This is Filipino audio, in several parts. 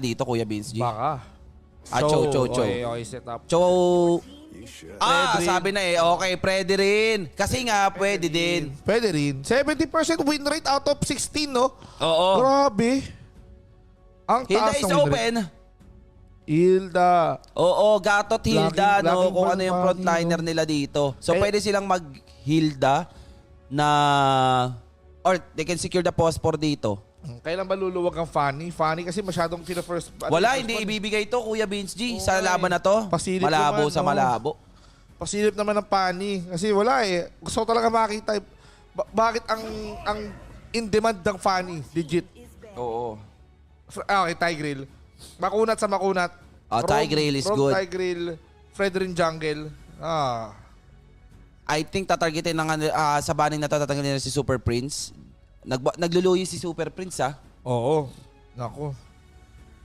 dito, Kuya Vince G. Baka. Chow. Okay, set up. Chow. Pwede rin. Sabi na okay, pwede rin. Kasi nga, pwede din. Pwede rin. 70% win rate out of 16, no? Oo. Grabe. Ang Hilda taas is ng win rate. open. Hilda. Oo, Gatot, Hilda, Laging kung ano yung Bunny, frontliner no? nila dito. So, Eh, pwede silang mag-Hilda na... Or they can secure the phosphor dito. Kailan ba luluwag ang Fanny? Fanny kasi masyadong first. Wala, hindi ibibigay to, Kuya Vince G. Sa laban na to, Pasilip malabo naman, sa no? malabo. Pasilip naman ng Fanny. Kasi wala eh. Gusto ko talaga makita. Bakit ang in-demand ng Fanny? Legit. Oo. Okay, Tigreal. Makunat sa makunat. Tigreal is good. Tigreal. Fredrin Jungle. I think tatargetin ng sa banning na to, tatanggalin nila si Super Prince. Nagluluyo si Super Prince, ha? Oo. Nako.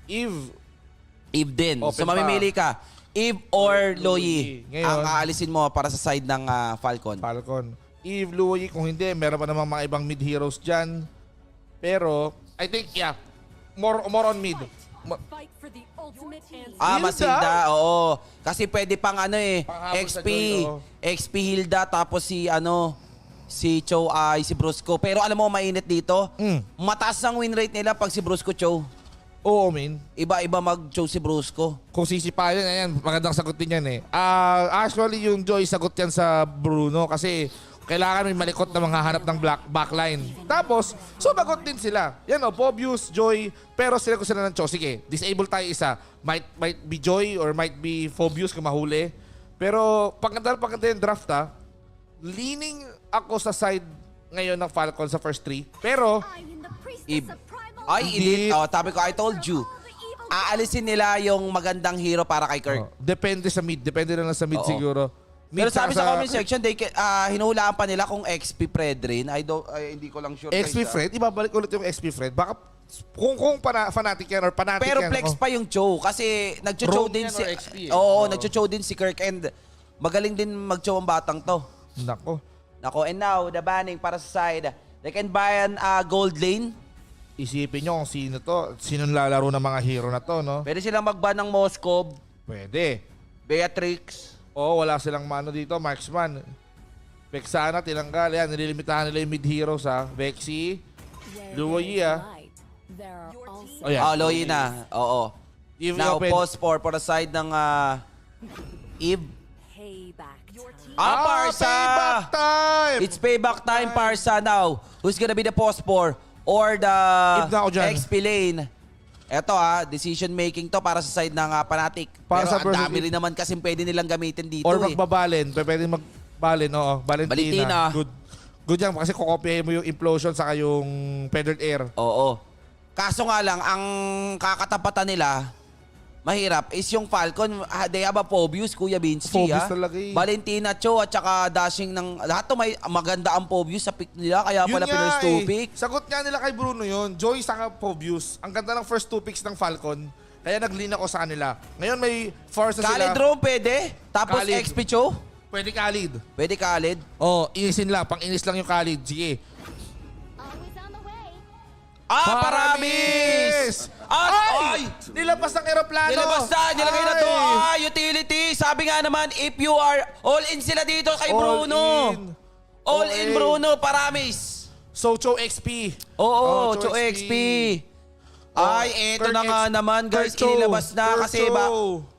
Eve. Eve din. Open So mamimili ka. Eve or Loyi. Ngayon, Ang aalisin mo para sa side ng Falcon. Falcon. Eve, Louie, kung hindi, meron pa namang mga ibang mid-heroes dyan. Pero, I think, yeah, more on mid. Fight for the ultimate answer. Mas Hilda? Hilda, oo. Kasi pwede pang Panghabol sa XP. Joy, oo. XP Hilda, tapos si Chow ay si Brusco. Pero alam mo, mainit dito. Mataas ang win rate nila pag si Brusco Chow. Oo, min. Iba-iba mag-Chow si Brusco. Kung sisipayan, ayan, magandang sagot din yan eh. Actually, yung Joy, sagot yan sa Bruno kasi kailangan may malikot na mga hanap ng backline. Tapos, sumagot din sila. Yan o, Pobius, Joy, pero sila ko sila ng Cho. Sige, disable tayo isa. Might be Joy or might be Phobius kung mahuli. Pero, pagkanta yung draft leaning ako sa side ngayon ng Falcon sa first 3. Pero, I am the priestess Eve. of primal Ay, Hindi. hindi. Sabi ko, I told you. Aalisin nila yung magandang hero para kay Kirk. depende sa mid. Depende na lang sa mid Oo. siguro. Pero Mid sabi sa sa comment section, hinuhulaan pa nila kung XP Predrin. Hindi ko lang sure. XP guys, Fred, ibabalik ulit yung XP Fred. Baka kung fanatic yan or fanatic Pero yan. flex pa yung Chow kasi nagcho-chow Roam din yan si or XP eh. Oo, nagcho-chow din si Kirk and magaling din mag-chow ang batang to. Nako. Nako, and now the banning para sa side. They can buy an gold lane. Isipin nyo kung sino to. Sinong lalaro ng mga hero na to, no? Pwede silang mag-ban ng Moskov, Pwede. Beatrix. Wala silang mano dito. Marksman. Vexana, tinanggal. Yan, nililimitahan nila yung mid-heroes, ha? Vexy. Luoyi, There are also Ayan. Loyi na. Oo. Eve Now, open. pause for the side ng Eve. payback. Your team Parsa! Payback time! It's payback time, Parsa now. Who's gonna be the pause for or the Eve na ako dyan. XP lane? Eto decision making to para sa side ng Fnatic. Parsa Pero ang versus dami rin naman kasi pwede nilang gamitin dito Or eh. magbabalen. Pwede magbalen, oo. Valentina. Valentina. Good yan kasi kukopyahin mo yung implosion saka yung feathered air. Oo. Kaso nga lang, ang kakatapatan nila, mahirap, is yung Falcon, they have a Phobius, Kuya Vinci. Phobius talaga eh. Valentina Cho at saka dashing ng, lahat to may maganda ang Phobius sa pick nila, kaya pala piners 2 pick. Sagot nga nila kay Bruno yun. Joy saka Phobius. Ang ganda ng first 2 picks ng Falcon. Kaya nag-lean ako sa kanila. Ngayon may force na sila. Khalid Rome pwede, tapos Khalid. XP Cho, Pwede Khalid. pwede Khalid. Inisin lang. Pang-inis lang yung Khalid. Sige. always on the way. Paramis! Ay! Nilapas ng aeroplano! Nilabas na, nilagay na to. Utility. Sabi nga naman, if you are all in sila dito kay Bruno. All in Bruno, Paramis. So, Cho XP. Oo, Cho Cho XP. Oh, Ay, eto Kirk na nga X- naman guys, Kirk Cho. inilabas na Kirk kasi Cho. ba?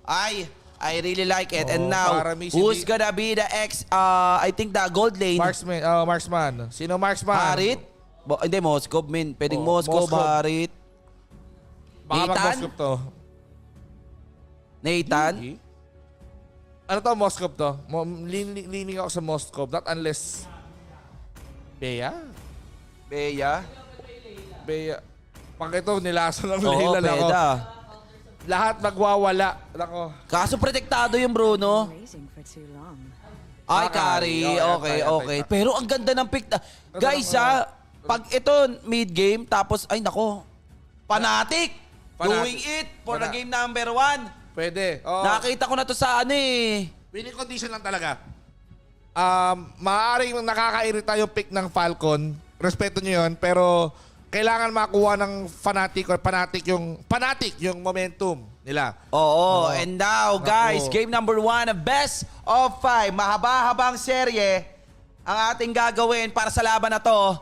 Ay, I really like it. And now, Paramis, who's hindi- gonna be the I think the gold lane? Marksman. Sino Marksman? Harit? Hindi, Moskov, min. Pwedeng Moskov, Moskov. Harit. Baka Nathan? mag-Moskov to. Nathan? Ano to, Moskov to? Leaning ako sa Moskov. Not unless... Bea? Bea? Bea. Pag ito, nilaso ng Oo, Leila lang ako. pweda. Lahat magwawala. Nako. Kaso protektado yung Bruno. Racing for too long. Ay, Kari. Kari. Okay, okay. Pero ang ganda ng pick. Guys, pag ito mid-game, tapos, ay nako, Fnatic. Doing it for the game number 1. Pwede. Oh. Nakita ko na to sa Winning condition lang talaga. Maaaring nakakairita yung pick ng Falcon. Respeto nyo yun. Pero kailangan makuha ng Fnatic or Fnatic yung momentum nila. Oo, and now guys, Naku. game number 1 of best of 5. Mahaba-habang serye ang ating gagawin para sa laban na to.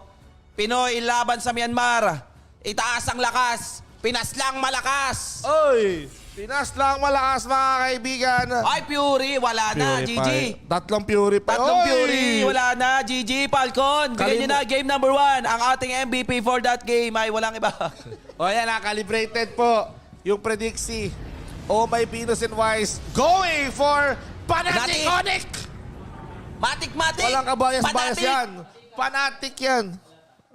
Pinoy laban sa Myanmar. Itaas ang lakas, Pinas lang malakas. Oy! Pinas lang malakas mga kaibigan. Ay, Fury, wala na, GG. Tatlong Fury pa. Tatlong Oy! Fury, wala na, GG, Falcon. Bigyan nyo na game number 1. Ang ating MVP for that game ay walang iba. O yan, calibrated po yung prediksi. Oh my Venus and Wise going for Fnatic Onyx! Matik-matik. Walang kabayas-bayas Fnatic. yan. Fnatic yan.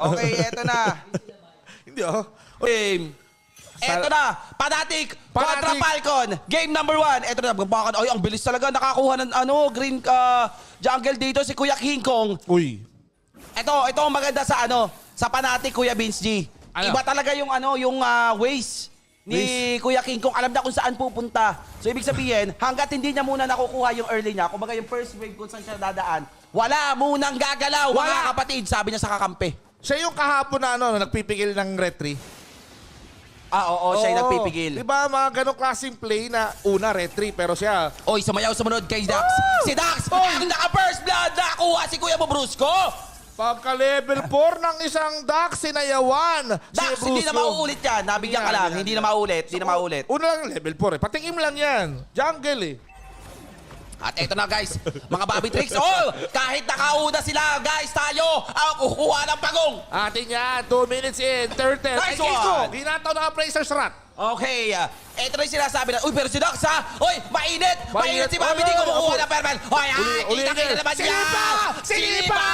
Okay, eto na. Hindi oh. Game. Eto na, Fnatic kontra Fnatic. Falcon. Game number 1. Eto na, bakit? Ay, ang bilis talaga. Nakakuha ng green jungle dito si Kuya King Kong. Uy. Ito ang maganda sa sa Fnatic, Kuya Vince G. Ano? Iba talaga yung ways ni Kuya King Kong. Alam na kung saan pupunta. So ibig sabihin, hanggat hindi niya muna nakukuha yung early niya, kumbaga yung first wave kung saan siya dadaan, wala munang gagalaw, mga Wala. kapatid, sabi niya sa kakampi. Siya yung kahapon na nagpipigil ng retry. Oo, siya yung nagpipigil. Di ba mga ganong klaseng play na una retry pero siya Oy, sumayaw sumunod kay Dax. Si Dax, ang naka-first blood, nakakuha si Kuya Bobrusco. pagka level 4 ng isang Dax sinayawan. Dax, hindi na mauulit yan. Nabigyan ka lang, hindi na maulit. Hindi na maulit. Una lang level 4 eh. Patingin lang yan. Jungle eh. At eto na guys, mga Bobby Tricks. Oh, kahit nakauna sila, guys, tayo ang kukuha ng pagong. Atin yan. 2 minutes in. Turtle. Nice Ay, Kiko, one. ginataw na ang Fraser's Rat. Okay, eto na yung sinasabi na, uy, pero si Dax ha, uy, mainit si Bobby Oy, T, oy, kumukuha oy. ng permel. Hoy, Uli, kita naman siya. Sinipa! Sinipa!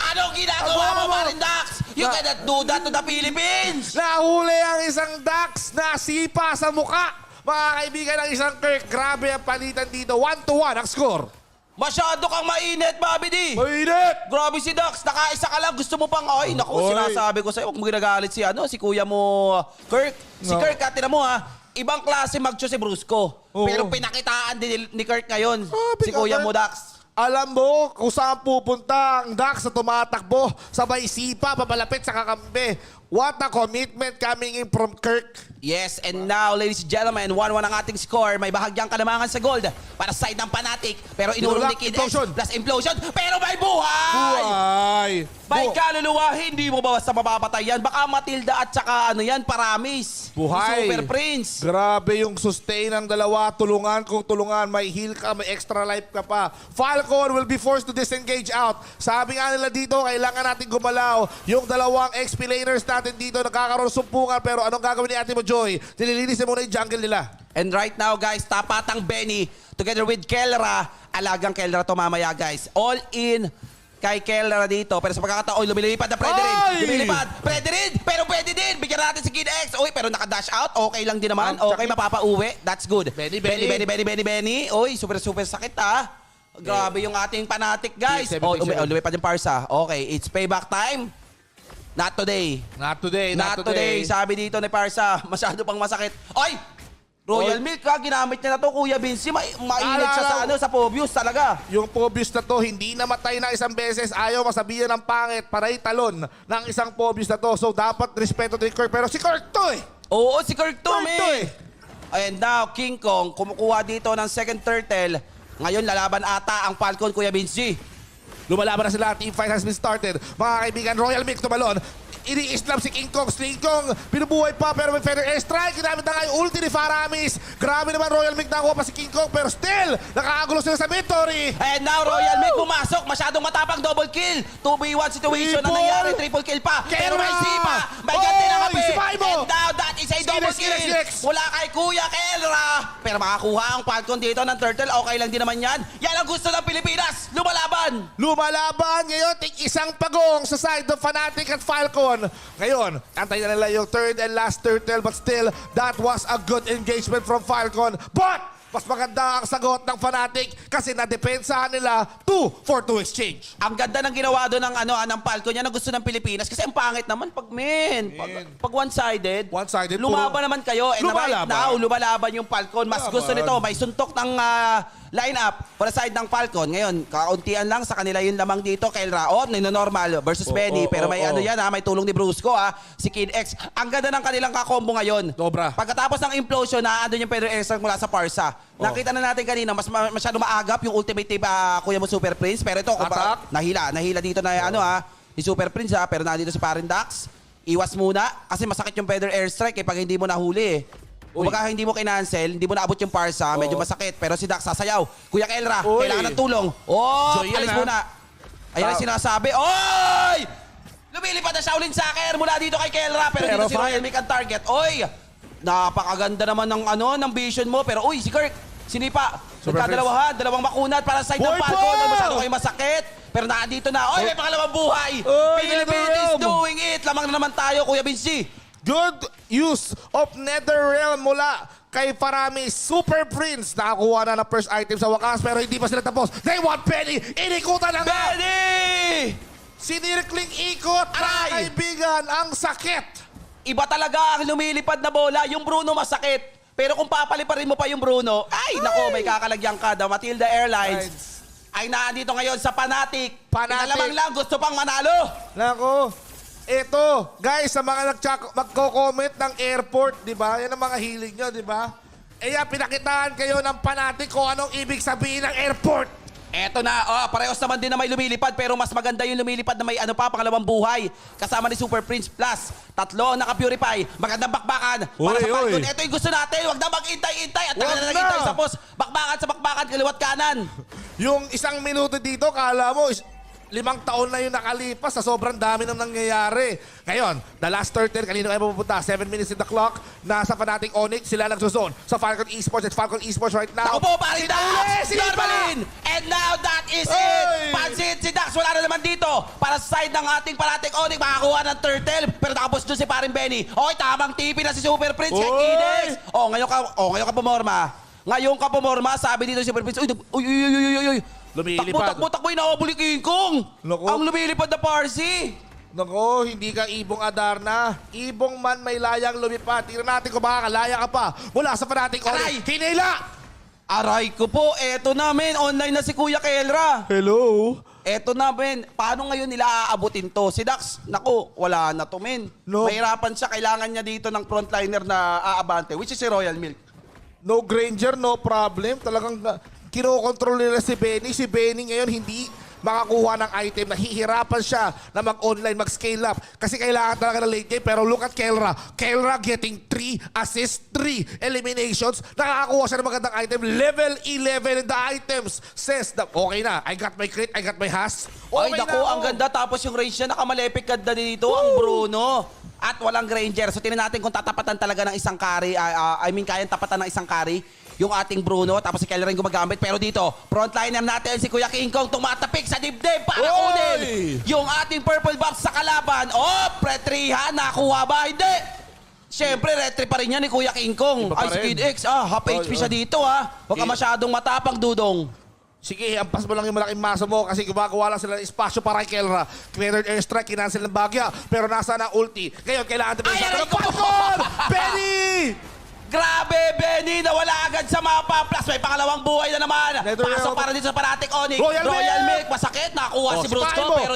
Anong ginagawa mo, Aba, Marin Dax? You cannot do that to the Philippines. Nahuli ang isang Dax na sipa sa muka. Mga kaibigan ng isang Kirk, grabe ang palitan dito. 1-1 ang score. Masyado kang mainit, Bobby D. Mainit! Grabe si Dax, nakaisa ka lang, gusto mo pang, ay, naku, Oy. sinasabi ko sa'yo, huwag mo ginagalit si Kuya mo, Kirk. Si No. Kirk, tina mo ha, ibang klase mag-choose si Brusco. Oo. Pero pinakitaan din ni Kirk ngayon, Sabi si ka Kuya ba? mo, Dax. Alam mo kung saan pupunta ang Dax sa tumatakbo, sabay sipa, papalapit sa kakampi. What a commitment coming in from Kirk. Yes, and now, ladies and gentlemen, 1-1 ang ating score. May bahagyang kalamangan sa gold para sa side ng Fnatic. Pero inurong ni Tinulak, Kid X implosion. plus implosion. Pero may buhay! Buhay! May kaluluwa, hindi mo ba basta mapapatay yan? Baka Matilda at saka Paramis. Buhay. Super Prince. Grabe yung sustain ng dalawa. Tulungan kung tulungan. May heal ka, may extra life ka pa. Falcon will be forced to disengage out. Sabi nga nila dito, kailangan natin gumalaw. Yung dalawang XP laners natin dito, nagkakaroon sumpungan. Pero anong gagawin ni Ate Mojoy? Nililinis na muna yung jungle nila. And right now, guys, tapatang Benny together with Kelra. Alagang Kelra to mamaya, guys. All in kay Kelra dito. Pero sa pagkakataon, lumilipad na Prederin. Ay! Lumilipad. Prederin! Pero pwede din. Bigyan natin si Kid X. Uy, pero naka-dash out. Okay lang din naman. Okay, mapapauwi. That's good. Benny. Uy, super sakit ah. Grabe yung ating Fnatic, guys. Pick 7, Oh, pick 7. lumipad yung Parsa. Okay, it's payback time. Not today. Not today, Not today. Sabi dito ni Parsa, masyado pang masakit. Ay! Royal Milk ha, ginamit niya na to, Kuya Vinci. Mainit siya sa Pobius talaga. Yung Pobius na to, hindi namatay na isang beses. Ayaw masabihan ng pangit para italon ng isang Pobius na to. So, dapat respeto to ni Kirk. Pero si Kirk to eh! Oo, si Kirk to, Kirk to eh. And now, King Kong, kumukuha dito ng second turtle. Ngayon, lalaban ata ang Falcon, Kuya Vinci. Lumalaban na sila. Team fight has been started. Mga kaibigan, Royal Mix tumalon. Ini-islam si King Kong. King Kong, binubuhay pa pero may feather airstrike. Ginamit na nga yung ulti ni Faramis. Grabe naman Royal Mix nakuha pa si King Kong pero still, nakakagulo sila sa victory. And now, Royal Milk pumasok. Masyadong matapang double kill. 2v1 situation na Triple! nangyari. Triple kill pa. Pero may Kelra! sipa. May ganti na Oy, kape. si Paimo! And now, that is a double kill. Sinex. Mula kay Kuya Kelra. Pero makakuha ang Falcon dito ng turtle. Okay lang din naman yan. Yan ang gusto ng Pilipinas. Lumalaban. Lumalaban ngayon, isang pagong sa side of Fnatic at Falcon. Ngayon, antayin na nila yung third and last turtle but still, that was a good engagement from Falcon. But, mas maganda ang sagot ng Fnatic kasi nadepensahan nila 2-4-2 exchange. Ang ganda ng ginawa doon ng Falcon. Yan ang gusto ng Pilipinas. Kasi ang pangit naman pag pag one-sided. One-sided, Lumaban puro- naman kayo. And right Lumalaban. now, lumalaban yung Falcon. Mas gusto nito. May suntok ng line up for the side ng Falcon. Ngayon, kauntian lang sa kanila yung lamang dito. Kelra, normal versus Benny. Pero may ano yan ha, may tulong ni Brusco ha. Si Kid X. Ang ganda ng kanilang kakombo ngayon. Sobra. Pagkatapos ng implosion, naandun yung Pedro Airstrike mula sa Parsa. Nakita na natin kanina, masyado maagap yung ultimate tip Kuya mo Super Prince. Pero ito, Attack. nahila dito na ni Super Prince ha. Pero nandito si Parindax. Iwas muna kasi masakit yung Pedro Airstrike pag hindi mo nahuli Kumbaga hindi mo kinancel, hindi mo naabot yung Parsa, medyo masakit. Pero si Dax sasayaw. Kuya Kelra, kailangan ng tulong. Alis muna. Ayan ang sinasabi. Oy! Lumilipad na Shaolin Soccer mula dito kay Kelra. Pero dito si Royal Mick ang target. Oy! Napakaganda naman ng vision mo. Pero si Kirk, sinipa. Nagkadalawahan, dalawang makunat para sa side ng Falcon. Masyado kayo masakit. Pero nakandito na. May pangalawang buhay. Philippines is doing it. Lamang na naman tayo, Kuya Vinci. Good use of Netherrealm mula kay Paramis. Super Prince nakakuha na ng first item sa wakas pero hindi pa sila tapos. They want Benny! Inikutan na nga! Benny! Sinirkling ikot na kaibigan. Ang sakit! Iba talaga ang lumilipad na bola. Yung Bruno masakit. Pero kung papaliparin mo pa yung Bruno, nako, may kakalagyan ka. The Matilda Airlines ay naandito ngayon sa Fnatic. Pinalamang lang, gusto pang manalo. Nako. Ito, guys, sa mga magko-comment ng airport, di ba? Yan ang mga hilig nyo, di ba? Pinakitaan kayo ng Fnatic kung anong ibig sabihin ng airport. Eto na, parehos naman din na may lumilipad pero mas maganda yung lumilipad na may pangalawang buhay. Kasama ni Super Prince Plus. 3 naka-purify. Magandang bakbakan para sa Falcon. Ito yung gusto natin. Huwag na mag-intay-intay. At tagal na nag-intay sa post. Bakbakan, kaliwat kanan. Yung 1 minuto dito, kala mo, 5 taon na yung nakalipas sa sobrang dami nang nangyayari. Ngayon, the last 13, kanino kayo pupunta? 7 minutes in the clock. Nasa Fnatic Onyx, sila nagsusone sa Falcon Esports. It's Falcon Esports right now. Ako po, parin Dax! Si Normalin! And now, that is it! Pansit si Dax, wala na naman dito. Para sa side ng ating Fnatic Onyx, makakuha ng turtle. Pero nakapos doon si parin Benny. Okay, tamang TV na si Super Prince kay Kidex. Ngayon ka pumorma. Ngayon ka pumorma, sabi dito si Super Prince, uy. Lumilipad. Takbo, inaabuli King Kong. Ang lumilipad na Parsi. Nako, hindi ka Ibong Adarna. Ibong man may layang lumipad. Tingnan natin kung makakalaya ka pa mula sa Fnatic Onyx. Hinila! Aray ko po, eto na men. Online na si Kuya Kelra. Hello? Eto na men. Paano ngayon nila aabutin to? Si Dax, naku, wala na to men. No. Mahirapan siya. Kailangan niya dito ng frontliner na aabante, which is si Royal Milk. No Granger, no problem. Talagang kinokontrol nila si Benny. Si Benny ngayon hindi makakuha ng item. Nahihirapan siya na mag-online, mag-scale up. Kasi kailangan talaga ng late game. Pero look at Kelra. Kelra getting 3 assists, 3 eliminations. Nakakakuha siya ng magandang item. Level 11 in the items. Says that, okay na. I got my crit, I got my has. Ay, naku, ang ganda. Tapos yung range niya, nakamalepik ganda dito. Ang Bruno. At walang Granger. So, tingnan natin kung tatapatan talaga ng isang carry. Kayang tapatan ng isang carry yung ating Bruno. Tapos si Kelly rin gumagamit. Pero dito, frontliner natin si Kuya King Kong tumatapik sa dibdib para kunin yung ating purple box sa kalaban. Pretrihan. Nakuha ba? Hindi. Siyempre, retry pa rin yan ni Kuya King Kong. Ay, si Kid X. Half HP siya dito Huwag ka masyadong matapang, Dudong. Sige, ampas mo lang yung malaking maso mo kasi gumagawa lang sila ng espasyo para kay Kelra. Cleared airstrike, kinancel ng bagya. Pero nasa na ulti. Ngayon, kailangan natin sa Falcon! Benny! Grabe, Benny! Nawala agad sa mapa. Plus, may pangalawang buhay na naman. Pasok para dito sa Fnatic Onyx. Royal Milk. Masakit. Nakuha si Brusco. Pero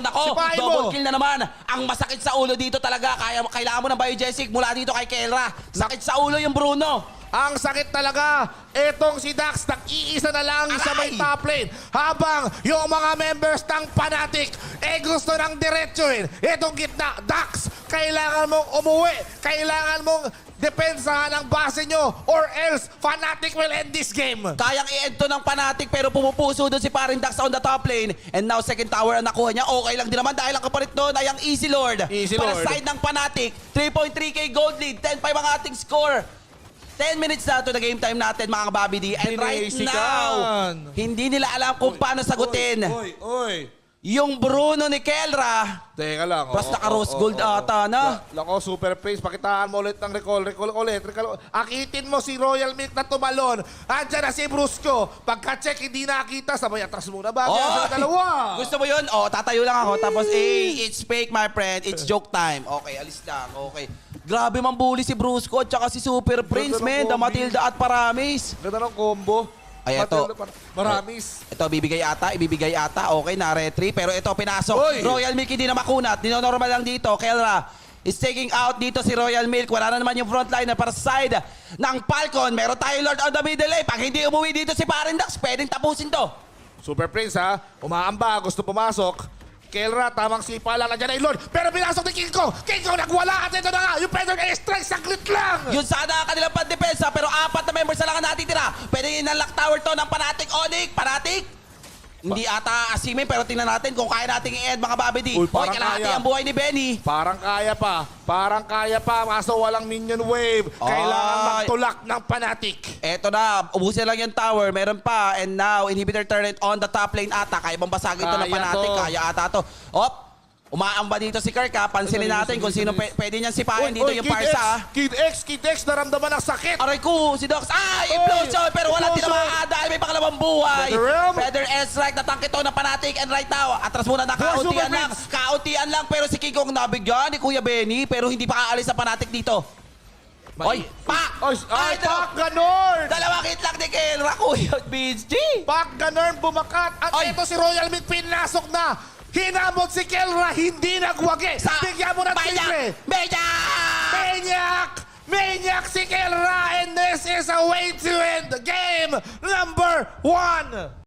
double kill na naman. Ang masakit sa ulo dito talaga. Kailangan mo ng Biogesic mula dito kay Kelra. Sakit sa ulo yung Bruno. Ang sakit talaga. Etong si Dax, nag-iisa na lang sa may top lane. Habang yung mga members ng Fnatic, gusto nang diretsuhin. Etong gitna, Dax, kailangan mong umuwi. Kailangan mong depensahan ang base nyo or else Fnatic will end this game. Kayang i-end to ng Fnatic pero pumupuso doon si Parin Dax on the top lane. And now second tower ang nakuha niya. Okay lang din naman dahil ang kapalit doon ay ang Easy Lord. Para side ng Fnatic, 3.3k gold lead, 10-5 ang ating score. 10 minutes na ito na game time natin mga kababi D. And right now, hindi nila alam kung paano sagutin. Yung Bruno ni Kelra. Teka lang. Plus naka-rose gold ata na. Lako, Super Praise. Pakitaan mo ulit ng recall ulit. Akitin mo si Royal Milk na tumalon. Andiyan na si Brusco. Pagka-check, hindi nakita. Sabay atras muna ba? Sa dalawa. Gusto mo yun? Tatayo lang ako. Tapos, it's fake my friend. It's joke time. Okay, alis lang. Okay. Grabe mambuli si Brusco at saka si Super Prince, man. The Matilda at Paramis. Ganda ng combo. Ay, ito. Maramis. Ito, ibibigay ata. Okay, na-retry. Pero ito, pinasok. Oy! Royal Milk hindi na makunat. Dinonormal lang dito. Kelra is taking out dito si Royal Milk. Wala na naman yung frontliner para sa side ng Falcon. Meron tayo Lord of the Middle Lane. Pag hindi umuwi dito si Parindax, pwedeng tapusin to. Super Prince ha, umaamba, gusto pumasok. Kelra, tamang sipa lang nandiyan ay Lord. Pero pinasok ni King Kong. King Kong nagwala at ito na nga. Yung Pedro strike saglit lang. Yun sana ang kanilang pandepensa. Pero 4 na members na lang ang natitira. Pwede inalak tower to ng Fnatic Onyx. Fnatic? Hindi ata asimin, pero tingnan natin kung kaya nating i-end mga babedi. Uy, Hoy, parang kalahati kaya. ang buhay ni Benny. Parang kaya pa. Kaso walang minion wave. Kailangan Ay. magtulak ng Fnatic. Eto na, ubusin lang yung tower. Meron pa. And now, inhibitor turret on the top lane ata. Kaya bang basagin to ng Kaya Fnatic? to. Kaya ata to. Op! Umaamba dito si Kirk ha. Pansinin natin kung sino pwede niyang sipahin dito yung Parsa. Kid X, naramdaman ang sakit. Aray ko, si Dox. Ay, implosion! Pero wala din Implosion. naman dahil may pangalawang buhay. Feather Realm. Feather S-Strike, natangkit to ng Fnatic. And right now, atras muna na Super kauntian lang. Prince. Kauntian lang, pero si King Kong nabigyan ni Kuya Benny. Pero hindi pa aalis sa Fnatic dito. Oy, pak! Ay, Pak Ganorn! Dalawang hit lang ni Kelra, Kuya Vince G. Pak Ganorn bumakat. At Ay. ito si Royal Milk pinasok na. Hinamot si Kelra, hindi nagwagi. Bigyan mo ng tigre. Maniac si Kelra, and this is a way to end the game number 1.